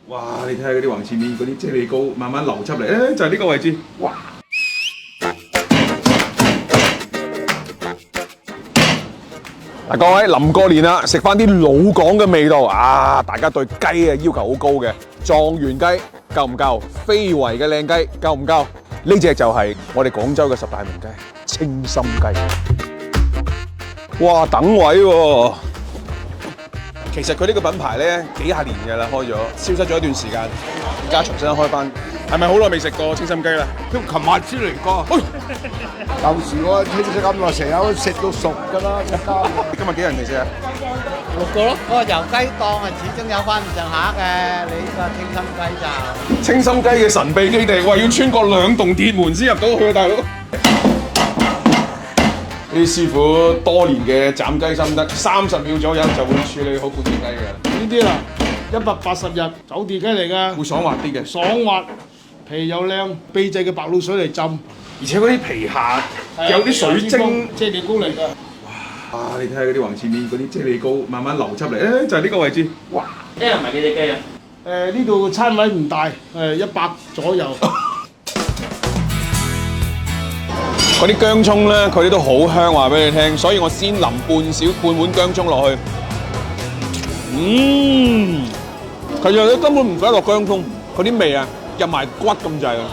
哇！你睇下嗰啲橫切面嗰啲啫喱膏慢慢流出嚟，就係呢個位置。哇！嗱，各位臨過年啦，食翻啲老港嘅味道啊！大家對雞嘅要求好高嘅，狀元雞夠唔夠？非遺嘅靚雞夠唔夠？呢隻就係我哋廣州嘅10大名雞——清心雞。哇！等位喎。其實佢呢個品牌咧幾廿年嘅啦，開咗消失咗一段時間，而家重新開翻。係咪好耐未食過清心雞啦？都琴日先嚟過。舊時我清心咁耐，成日都食到熟㗎啦，一家。今日幾人嚟食啊6個咯。嗰個油雞檔啊，始終有翻咁上下嘅。你呢個清心雞就清心雞嘅神秘基地，哇！要穿過2棟鐵門先入到去啊，大佬！呢啲師傅多年嘅斬雞心得，30秒左右就會處理好半隻雞嘅。呢啲啦，180日走地雞嚟㗎，會爽滑啲嘅，爽滑，皮又靚，秘製嘅白滷水嚟浸，而且嗰啲皮下有啲水晶啫喱膏嚟㗎。哇！你睇下嗰啲橫切面嗰啲啫喱膏慢慢流出嚟，就係呢個位置。哇！一人賣幾隻雞啊？呢度餐位唔大，100左右。嗰啲薑葱咧，佢哋都好香，話俾你聽，所以我先淋半碗薑葱落去。其實你根本唔使落薑葱，佢啲味啊入埋骨咁滯啊！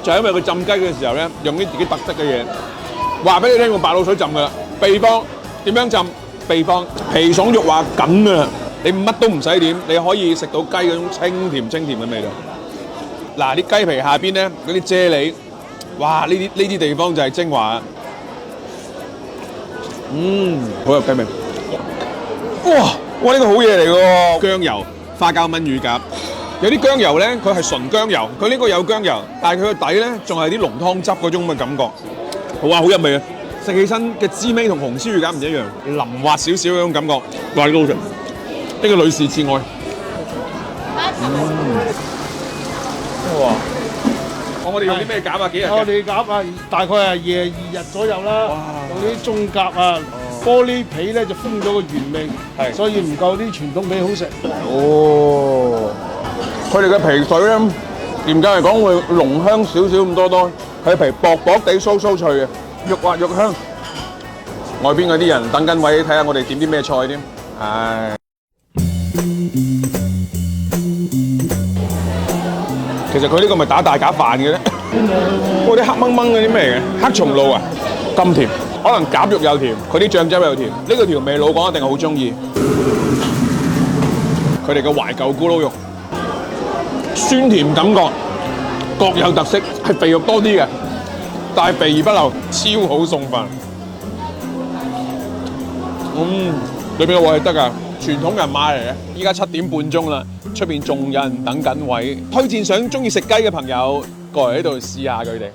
就係因為佢浸雞嘅時候咧，用啲自己特色嘅嘢。話俾你聽，用白滷水浸㗎啦。秘方點樣浸？秘方皮爽肉滑緊啊！你乜都唔使點，你可以食到雞嗰種清甜嘅味道。嗱，啲雞皮下邊咧嗰啲啫喱。哇！呢啲地方就係精華啊！好有雞味。哇！呢個好嘢嚟㗎喎！薑油、花膠炆乳鴿，有啲薑油咧，佢係純薑油，佢呢個有薑油，但係佢個底咧仲係啲濃湯汁嗰種嘅感覺。哇！好入味啊！食起身嘅滋味同紅燒乳鴿唔一樣，淋滑少少嗰種感覺。哇！呢個好食，呢個女士至愛。哇！我哋用啲咩鴿啊？幾日嘅？我哋鴿啊，大概係22日左右啦。用啲中鴿啊，玻璃皮咧就封咗個原味，所以唔夠啲傳統皮好食。佢哋嘅皮水咧，嚴格嚟講會濃香少少咁多，佢皮薄薄地酥酥脆嘅，肉滑肉香。外邊嗰啲人等緊位，睇下我哋點啲咩菜添。其實佢呢個咪打大假飯嘅咧，嗰啲黑掹掹嗰啲咩嘅黑松露啊，咁甜，可能鴿肉又甜，佢啲醬汁又甜，呢個調味老廣一定好中意。佢哋嘅懷舊咕嚕肉，酸甜感覺各有特色，係肥肉多啲嘅，但係肥而不流，超好送飯。裏邊嘅鑊係得㗎，傳統人馬嚟嘅。依家7點半鐘啦，出邊仲有人等緊位，推薦想中意食雞嘅朋友過嚟呢度試下佢哋。